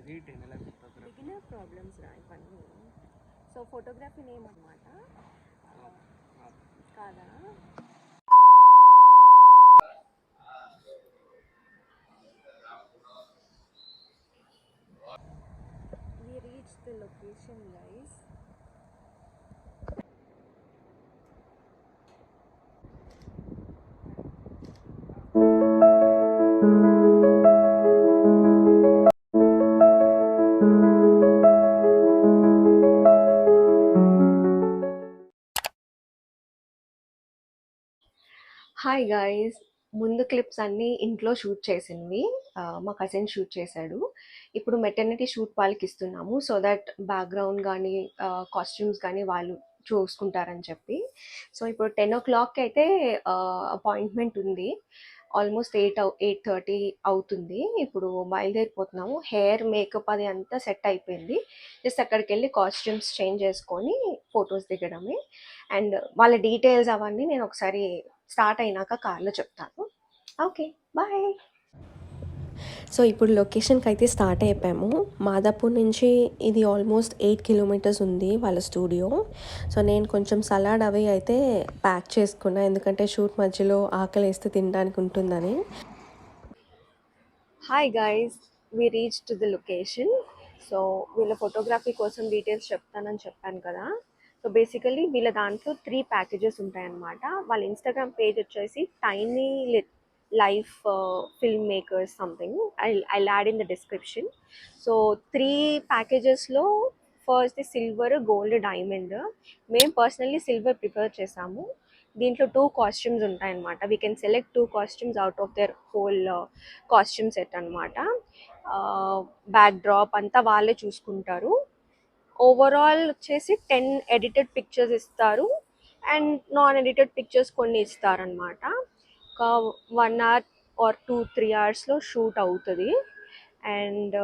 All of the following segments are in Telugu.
బిగినర్ ప్రాబ్లమ్స్ రా ఇవన్నీ. సో ఫోటోగ్రఫీ నేమ్ అనమాట కాదా. We reached the location, guys. Hi guys, ముందు క్లిప్స్ అన్నీ ఇంట్లో షూట్ చేసినవి. మా కజిన్ షూట్ చేశాడు. ఇప్పుడు మెటర్నిటీ షూట్ వాళ్ళకి ఇస్తున్నాము, సో దట్ బ్యాక్గ్రౌండ్ కానీ కాస్ట్యూమ్స్ కానీ వాళ్ళు చూసుకుంటారని చెప్పి. సో ఇప్పుడు 10 o'clock అయితే అపాయింట్మెంట్ ఉంది. ఆల్మోస్ట్ 8:30 అవుతుంది. ఇప్పుడు బయలుదేరిపోతున్నాము. హెయిర్ మేకప్ అది అంతా సెట్ అయిపోయింది. జస్ట్ అక్కడికి వెళ్ళి కాస్ట్యూమ్స్ చేంజ్ చేసుకొని ఫొటోస్ దిగడమే. అండ్ వాళ్ళ డీటెయిల్స్ అవన్నీ నేను ఒకసారి స్టార్ట్ అయినాక కార్లో చెప్తాను. Okay, bye. సో ఇప్పుడు లొకేషన్కి అయితే స్టార్ట్ అయిపోయాము. మాదాపూర్ నుంచి ఇది ఆల్మోస్ట్ 8 kilometers ఉంది వాళ్ళ స్టూడియో. సో నేను కొంచెం సలాడ్ అవి అయితే ప్యాక్ చేసుకున్నా, ఎందుకంటే షూట్ మధ్యలో ఆకలి వేస్తే తినడానికి ఉంటుందని. Hi guys, we reach to the location. So వీళ్ళ ఫోటోగ్రఫీ కోసం డీటెయిల్స్ చెప్తానని చెప్పాను కదా. సో బేసికలీ వీళ్ళ దాంట్లో 3 packages ఉంటాయన్నమాట. వాళ్ళ ఇన్స్టాగ్రామ్ పేజ్ వచ్చేసి tiny life film makers something. I'll add in the description. So 3 packagesలో ఫస్ట్ సిల్వర్, గోల్డ్, డైమండ్. మేము పర్సనల్లీ సిల్వర్ ప్రిఫర్ చేసాము. దీంట్లో 2 costumes ఉంటాయన్నమాట. We can select 2 costumes out of their whole costume set అనమాట. బ్యాక్ డ్రాప్ అంతా వాళ్ళే చూసుకుంటారు. ఓవరాల్ వచ్చేసి 10 ఎడిటెడ్ పిక్చర్స్ ఇస్తారు అండ్ నాన్ ఎడిటెడ్ పిక్చర్స్ కొన్ని ఇస్తారనమాట. ఒక 1 hour ఆర్ 2-3 hours షూట్ అవుతుంది. అండ్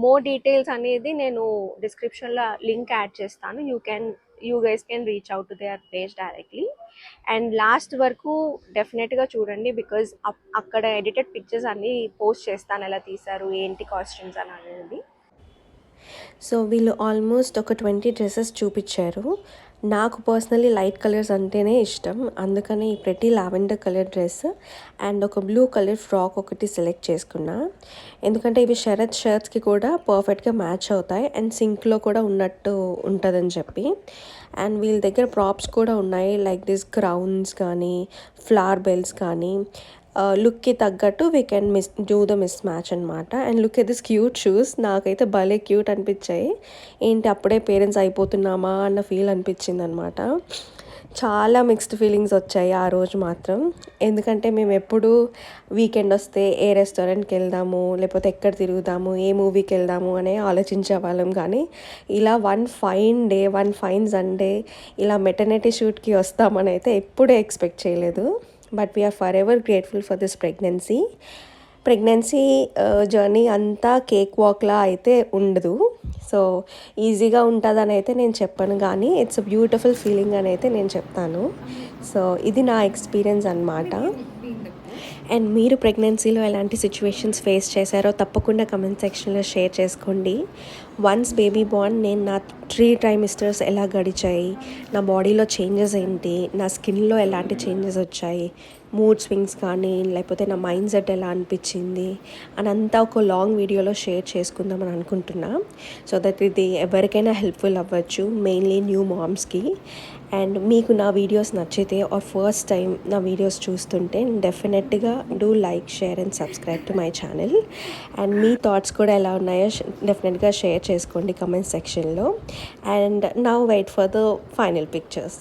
మోర్ డీటెయిల్స్ అనేది నేను డిస్క్రిప్షన్లో లింక్ యాడ్ చేస్తాను. You guys can reach out to their page directly. And last వరకు డెఫినెట్గా చూడండి, బికాజ్ అక్కడ ఎడిటెడ్ పిక్చర్స్ అన్నీ పోస్ట్ చేస్తాను, ఎలా తీశారు, ఏంటి కాస్ట్యూమ్స్ అని అనేది. సో వీళ్ళు ఆల్మోస్ట్ ఒక 20 డ్రెస్సెస్ చూపించారు. నాకు పర్సనలీ లైట్ కలర్స్ అంటేనే ఇష్టం, అందుకని ఈ ప్రతి లావెండర్ కలర్ డ్రెస్ అండ్ ఒక బ్లూ కలర్ ఫ్రాక్ ఒకటి సెలెక్ట్ చేసుకున్నా. ఎందుకంటే ఇవి శరత్ షర్ట్స్కి కూడా పర్ఫెక్ట్గా మ్యాచ్ అవుతాయి అండ్ సింక్లో కూడా ఉన్నట్టు ఉంటుందని చెప్పి. అండ్ వీళ్ళ దగ్గర ప్రాప్స్ కూడా ఉన్నాయి, లైక్ దిస్ క్రౌన్స్ కానీ ఫ్లవర్ బెల్స్ కానీ. లుక్కి తగ్గట్టు we can do the mismatch అనమాట. And look at this cute shoes, నాకైతే భలే క్యూట్ అనిపించాయి. ఏంటి అప్పుడే పేరెంట్స్ అయిపోతున్నామా అన్న ఫీల్ అనిపించింది అనమాట. చాలా మిక్స్డ్ ఫీలింగ్స్ వచ్చాయి ఆ రోజు మాత్రం. ఎందుకంటే మేము ఎప్పుడు వీకెండ్ వస్తే ఏ రెస్టారెంట్కి వెళ్దాము, లేకపోతే ఎక్కడ తిరుగుదాము, ఏ మూవీకి వెళ్దాము అనే ఆలోచించే వాళ్ళం. కానీ ఇలా 1 fine day, 1 fine Sunday ఇలా మెటర్నిటీ షూట్కి వస్తామని అయితే ఎప్పుడూ ఎక్స్పెక్ట్ చేయలేదు. But we are forever grateful for this pregnancy journey అంతా కేక్ వాక్లా అయితే ఉండదు. సో ఈజీగా ఉంటుందని అయితే నేను చెప్పను, కానీ ఇట్స్ అ బ్యూటిఫుల్ ఫీలింగ్ అని అయితే నేను చెప్తాను. సో ఇది నా ఎక్స్పీరియన్స్ అన్నమాట. అండ్ మీరు ప్రెగ్నెన్సీలో ఎలాంటి సిచ్యువేషన్స్ ఫేస్ చేశారో తప్పకుండా కమెంట్ సెక్షన్లో షేర్ చేసుకోండి. వన్స్ బేబీ బార్న్ నేను నా 3 trimesters ఎలా గడిచాయి, నా బాడీలో చేంజెస్ ఏంటి, నా స్కిన్లో ఎలాంటి చేంజెస్ వచ్చాయి, మూడ్ స్వింగ్స్ కానీ లేకపోతే నా మైండ్ సెట్ ఎలా అనిపించింది అని అంతా ఒక లాంగ్ వీడియోలో షేర్ చేసుకుందామని అనుకుంటున్నా. సో దట్ ఇది ఎవరికైనా హెల్ప్ఫుల్ అవ్వచ్చు, మెయిన్లీ న్యూ మామ్స్కి. అండ్ మీకు నా వీడియోస్ నచ్చితే ఆర్ ఫస్ట్ టైం నా వీడియోస్ చూస్తుంటే డెఫినెట్గా do like, share and subscribe to my channel. And మీ థాట్స్ కూడా ఎలా ఉన్నాయో డెఫినెట్గా షేర్ చేసుకోండి కమెంట్ సెక్షన్లో. And now wait for the final pictures.